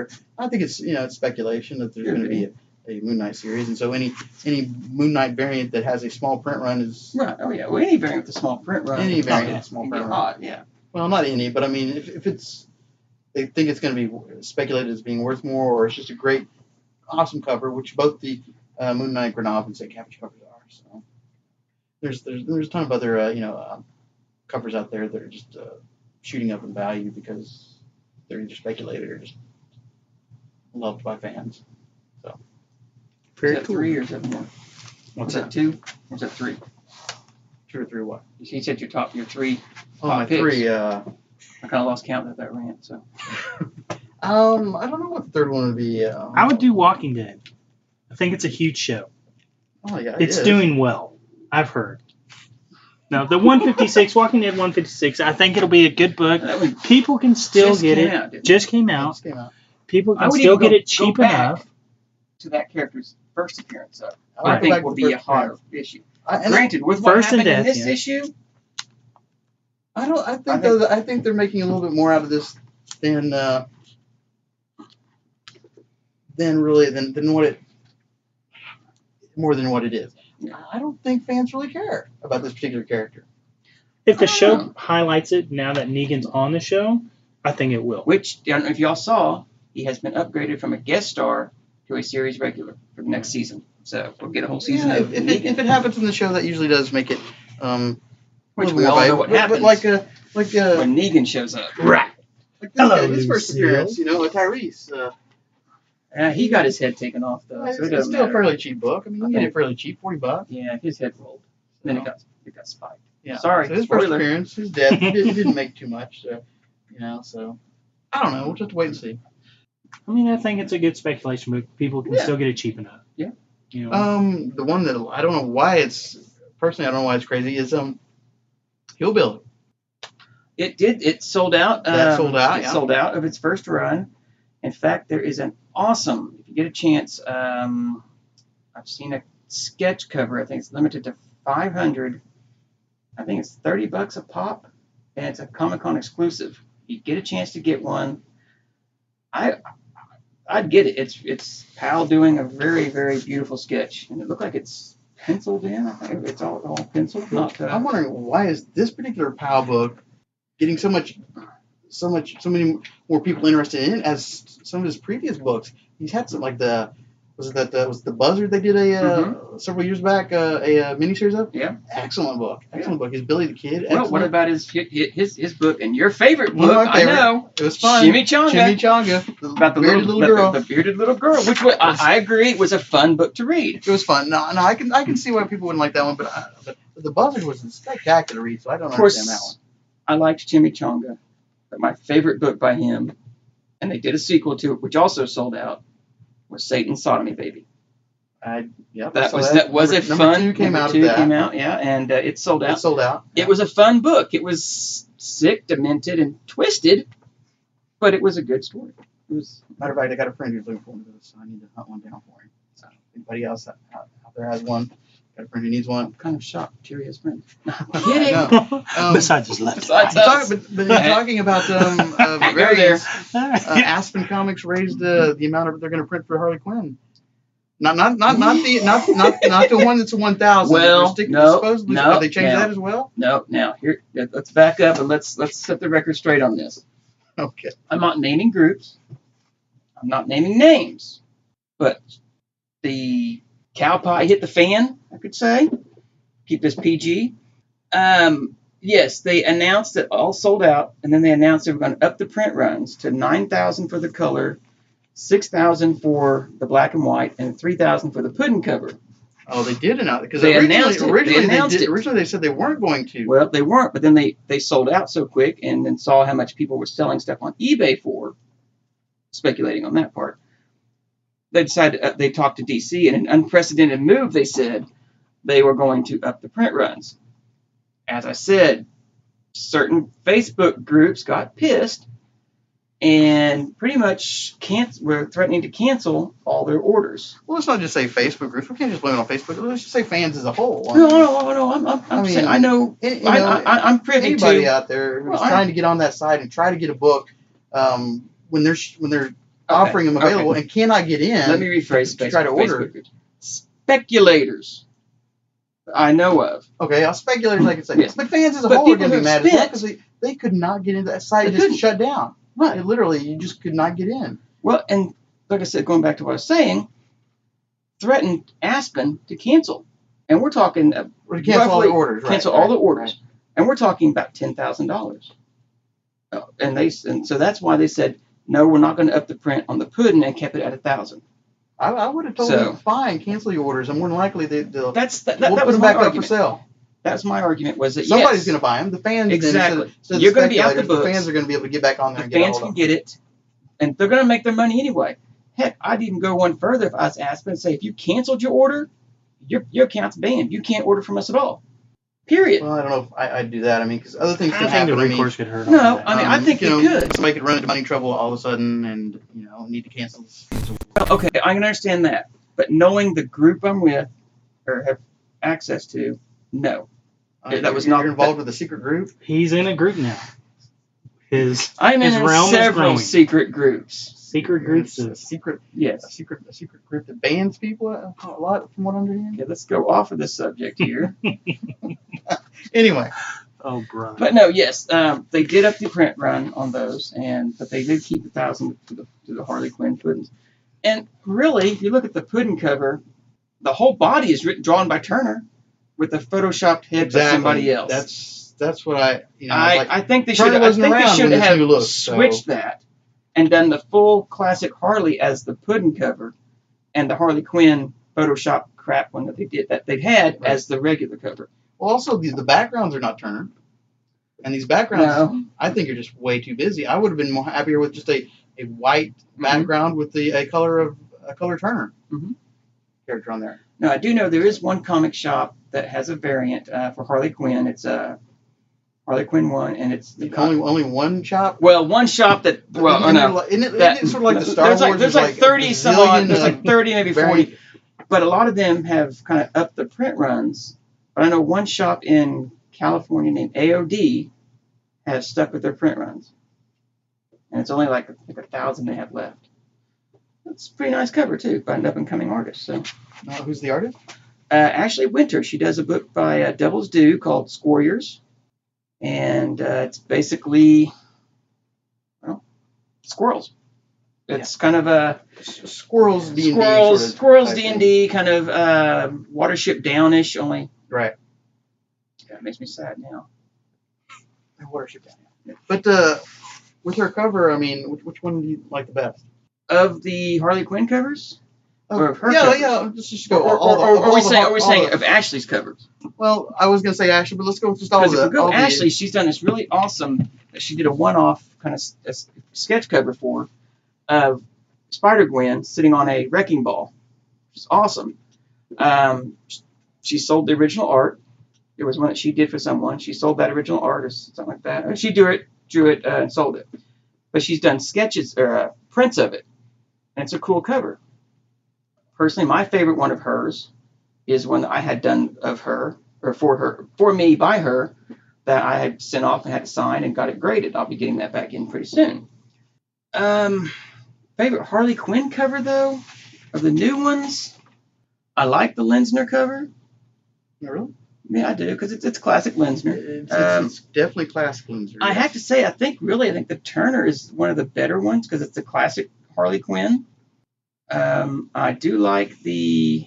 there. I think it's it's speculation that there's going to be a Moon Knight series, and so any Moon Knight variant that has a small print run is right. Oh yeah, well any variant with a small print run, any variant with a small print run, hot, yeah. Well, not any, but I mean, if it's they think it's going to be speculated as being worth more, or it's just a great, awesome cover, which both the Moon Knight, Grenoble, and St. Cabbage covers are. So there's a ton of other covers out there that are just shooting up in value because they're either speculated or just loved by fans. So Very cool. 3 or is that more? What's that? 2? Or is that 3? 2 or 3 what? You said your 3. Oh, my picks. 3. I kind of lost count of that rant. So. I don't know what the third one would be. I would do Walking Dead. I think it's a huge show. Oh yeah, it's doing well. I've heard. Now the 156, Walking Dead 156. I think it'll be a good book. People can still get it. Just came out. People can still get it cheap enough. To that character's first appearance, though, I think will be a hard issue. Granted, with what happened in this issue, I think they're making a little bit more out of this than what it is. I don't think fans really care about this particular character. If the show highlights it now that Negan's on the show, I think it will. Which, I don't know if y'all saw, he has been upgraded from a guest star to a series regular for the next season. So we'll get a whole season of Negan. If it happens in the show, that usually does make it. Which we all know what happens. But when Negan shows up. Right. Like his first appearance, with Tyrese. He got his head taken off, though. So it's still a fairly cheap book. I mean, you get it fairly cheap, $40. Yeah, his head rolled. Then it got spiked. Yeah. Sorry. So his first appearance, he's dead. He didn't make too much. So, so I don't know. We'll just have to wait and see. I mean, I think it's a good speculation book. People can still get it cheap enough. Yeah. The one that I don't know why it's crazy is Hillbilly. It sold out. That sold out. It sold out of its first run. In fact, there is an awesome, if you get a chance, I've seen a sketch cover. I think it's limited to 500. I think it's $30 a pop, and it's a Comic-Con exclusive. You get a chance to get one. I'd get it. It's Pal doing a very, very beautiful sketch, and it looked like it's penciled in. I think it's all penciled. I'm wondering why is this particular Pal book getting so many more people interested in it as some of his previous books. He's had some was the Buzzard they did several years back a miniseries of? Yeah. Excellent book. His Billy the Kid. Well, what about his book and your favorite book? I know. It was fun. Chimichanga. About the bearded little girl. The bearded little girl, which I agree was a fun book to read. It was fun. No, I can see why people wouldn't like that one, but the Buzzard was a spectacular read, so I don't understand that one. I liked Chimichanga, but my favorite book by him, and they did a sequel to it, which also sold out, was Satan's Sodomy Baby. That was a fun. Number 2 came out of that. And it sold out. It sold out. Yeah. It was a fun book. It was sick, demented, and twisted, but it was a good story. It was. Matter of fact, I got a friend who's looking for one of those, so I need to hunt one down for him. So anybody else out there has one? Got a friend who needs one. I'm kind of shocked. Terry has friends. Kidding. No. Besides his left. But talking about variants, Aspen Comics raised the amount they're going to print for Harley Quinn. Not the one that's 1,000. Well, supposedly. Have they changed that as well? No. Now here, let's back up and let's set the record straight on this. Okay. I'm not naming groups. I'm not naming names, but the cow pie hit the fan, I could say. Keep this PG. Yes, they announced that all sold out, and then they announced they were going to up the print runs to 9,000 for the color, 6,000 for the black and white, and 3,000 for the pudding cover. Oh, they did announce it because originally they said they weren't going to. Well, they weren't, but then they sold out so quick, and then saw how much people were selling stuff on eBay for. Speculating on that part. They decided they talked to DC, and in an unprecedented move, they said they were going to up the print runs. As I said, certain Facebook groups got pissed and pretty much were threatening to cancel all their orders. Well, let's not just say Facebook groups. We can't just blame it on Facebook. Let's just say fans as a whole. No. I'm saying I know. I'm privy anybody to out there who's trying to get on that site and try to get a book when they're offering them available and cannot get in. Let me rephrase. To try to order. Speculators I know of. Okay, speculators I can say. Yes. But fans as a whole are going to be mad as well because they could not get into that site. It just shut down. Right. Literally, you just could not get in. Well, and like I said, going back to what I was saying, threatened Aspen to cancel. And we're talking cancel all the orders. Cancel all the orders. Right. And we're talking about $10,000. And so that's why they said, no, we're not going to up the print on the pudding and kept it at 1,000. I would have told them, fine, cancel your orders, and more than likely they'll that we'll put them back up for sale. That's my argument. Was that somebody's going to buy them? The fans. Exactly. So you're going to be out the books. The fans are going to be able to get back on there. The fans can get it, and they're going to make their money anyway. Heck, I'd even go one further if I was Aspen and say, if you canceled your order, your account's banned. You can't order from us at all. Period. Well, I don't know if I'd do that. I mean, because other things can happen. The recourse could hurt. No, I mean, I think it could. Somebody could run into money trouble all of a sudden, and need to cancel. Well, okay, I can understand that, but knowing the group I'm with or have access to, no, that was not. You're involved with a secret group. He's in a group now. I'm in several secret groups. Secret groups. A secret group that bans people a lot, from what I'm hearing. Okay, let's go off of this subject here. Anyway. Oh, bro. But no, yes, they did up the print run on those, but they did keep 1,000 to the Harley Quinn puddings. And really, if you look at the pudding cover, the whole body is drawn by Turner with a photoshopped head of somebody else. That's what I think they should have switched that and done the full classic Harley as the pudding cover and the Harley Quinn Photoshop crap one that they had as the regular cover. Well, also the backgrounds are not Turner, and these backgrounds I think are just way too busy. I would have been more happier with just a white background with a color Turner character on there. Now I do know there is one comic shop that has a variant for Harley Quinn. It's Harley Quinn 1, and it's only one shop. Well, one shop that. Isn't it sort of like the Star Wars? There's like 30 some odd. There's like 30, maybe 40, but a lot of them have kind of upped the print runs. But I know one shop in California named AOD has stuck with their print runs, and it's only like 1,000 they have left. It's a pretty nice cover too by an up-and-coming artist. So, who's the artist? Ashley Winter. She does a book by Devil's Due called Squarriors. And it's basically, squirrels. It's kind of a squirrels D&D squirrels D&D kind of Watership Downish. Only right. That makes me sad now. Watership Down. Yeah. But with her cover, I mean, which one do you like the best? Of the Harley Quinn covers? Or of her covers? Yeah. Let's just go. Are we saying of Ashley's covers? Well, I was going to say Ashley, but let's go with just all of them. Ashley, she's done this really awesome. She did a one-off kind of sketch cover for of Spider-Gwen sitting on a wrecking ball, which is awesome. She sold the original art. It was one that she did for someone. She sold that original art or something like that. She drew it, and sold it. But she's done sketches or prints of it, and it's a cool cover. Personally, my favorite one of hers is one that I had done of her, or for me by her, that I had sent off and had to sign and got it graded. I'll be getting that back in pretty soon. Favorite Harley Quinn cover, though, of the new ones? I like the Linsner cover. Really? Yeah, I do, because it's classic Linsner. It's definitely classic Linsner. I have to say, I think the Turner is one of the better ones, because it's the classic Harley Quinn. I do like the...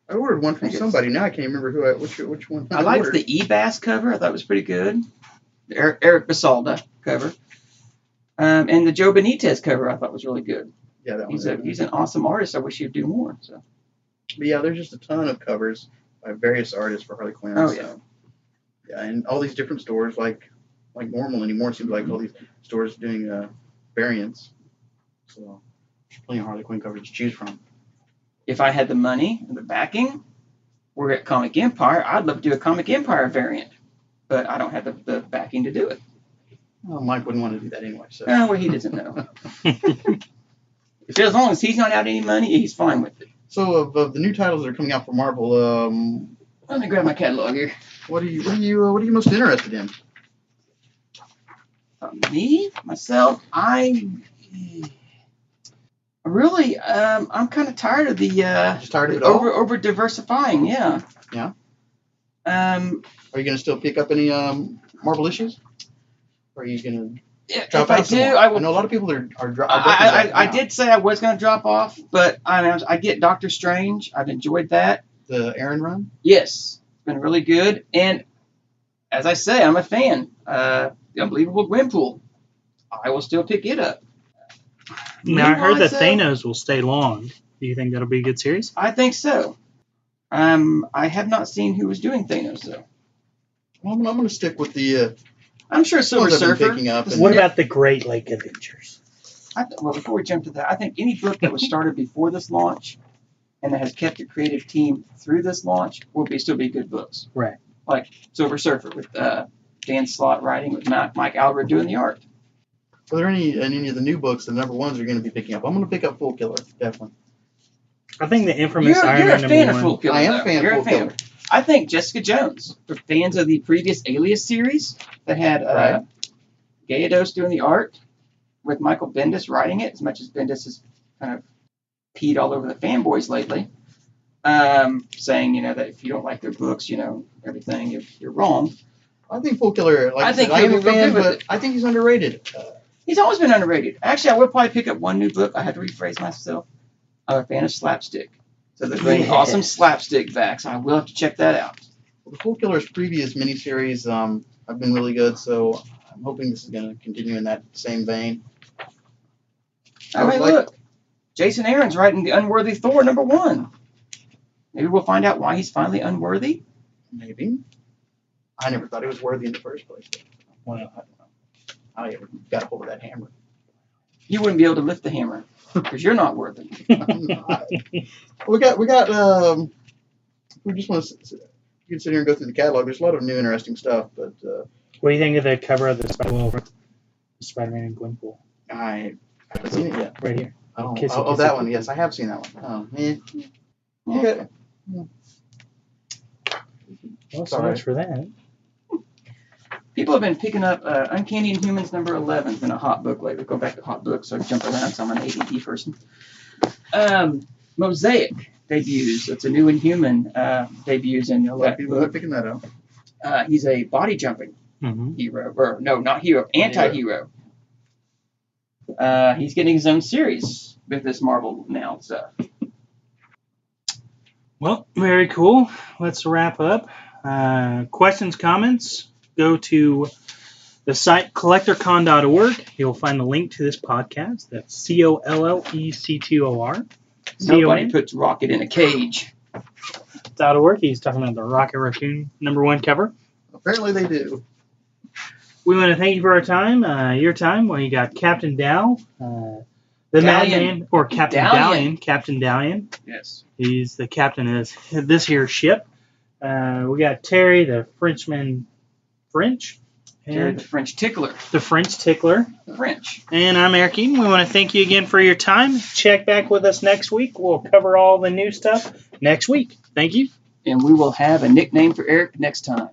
I ordered one from somebody. Now I can't remember which one. I liked the E-Bass cover. I thought it was pretty good. The Eric Basalda cover. And the Joe Benitez cover I thought was really good. Yeah, that one. He's an awesome artist. I wish he'd do more. So. But yeah, there's just a ton of covers by various artists for Harley Quinn. Oh, yeah. Yeah, and all these different stores, like normal anymore, it seems like all these stores doing variants. So there's plenty of Harley Quinn covers to choose from. If I had the money and the backing, we're at Comic Empire, I'd love to do a Comic Empire variant. But I don't have the backing to do it. Well, Mike wouldn't want to do that anyway. So. Well, he doesn't know. As long as he's not out any money, he's fine with it. So of the new titles that are coming out for Marvel, let me grab my catalog here. What are you most interested in? Me, myself, I Really, I'm kind of tired of the Just tired of it all? over diversifying. Yeah. Yeah. Are you going to still pick up any Marvel issues? Or are you going to if I do, I will. I know a lot of people are I did say I was going to drop off, but I get Doctor Strange. I've enjoyed that. The Aaron run? Yes, it's been really good. And as I say, I'm a fan. The Unbelievable Gwenpool. I will still pick it up. Now, I heard that Thanos will stay long. Do you think that'll be a good series? I think so. I have not seen who was doing Thanos, though. Well, I'm going to stick with the... I'm sure Silver Surfer. What about the Great Lake Adventures? Well, before we jump to that, I think any book that was started before this launch and that has kept the creative team through this launch will still be good books. Right. Like Silver Surfer with Dan Slott writing with Mike Albert doing the art. Are there any of the new books, the number ones, are going to be picking up? I'm going to pick up Fool Killer, definitely. I think the infamous Iron Man number fan of Fool Killer. I am a fan of Fool Killer. I think Jessica Jones, for fans of the previous Alias series that had Gayados doing the art with Michael Bendis writing it, as much as Bendis has kind of peed all over the fanboys lately, saying, that if you don't like their books, everything, you're wrong. I think Fool Killer, I am a fan, but I think he's underrated. He's always been underrated. Actually, I would probably pick up one new book. I had to rephrase myself. I'm a fan of slapstick. So they're bringing awesome slapstick back, so I will have to check that out. Well, the Fool Killer's previous miniseries have been really good, so I'm hoping this is going to continue in that same vein. Look. Jason Aaron's writing The Unworthy Thor #1. Maybe we'll find out why he's finally unworthy. Maybe. I never thought he was worthy in the first place. Well, I don't know. I ever got a hold of that hammer. You wouldn't be able to lift the hammer because you're not worthy. We just want to you can sit here and go through the catalog. There's a lot of new interesting stuff, but what do you think of the cover of the Spider-Man and Gwenpool? I haven't seen it yet. Right here. Oh, that one. Yes, I have seen that one. Oh, man. Okay. Well, so much for that. People have been picking up Uncanny Inhumans #11. It's been a hot book lately. Go back to hot books, so I jump around, so I'm an ADD person. Mosaic debuts. It's a new Inhuman debuts in that people book. are picking that up. He's a body jumping hero, or no, not hero, anti-hero. He's getting his own series with this Marvel now stuff. Well, very cool. Let's wrap up. Questions, comments, go to the site collectorcon.org. You'll find the link to this podcast. That's COLLEC2OR. Nobody puts Rocket in a cage. .org. He's talking about the Rocket Raccoon #1 cover. Apparently they do. We want to thank you for our time, your time. Well, you got Captain Dow, the Madman, or Captain Dalian. Captain Dalian. Yes. He's the captain of this here ship. We got Terry, the Frenchman, French. Terry, the French Tickler. The French Tickler. French. And I'm Eric Eaton. We want to thank you again for your time. Check back with us next week. We'll cover all the new stuff next week. Thank you. And we will have a nickname for Eric next time.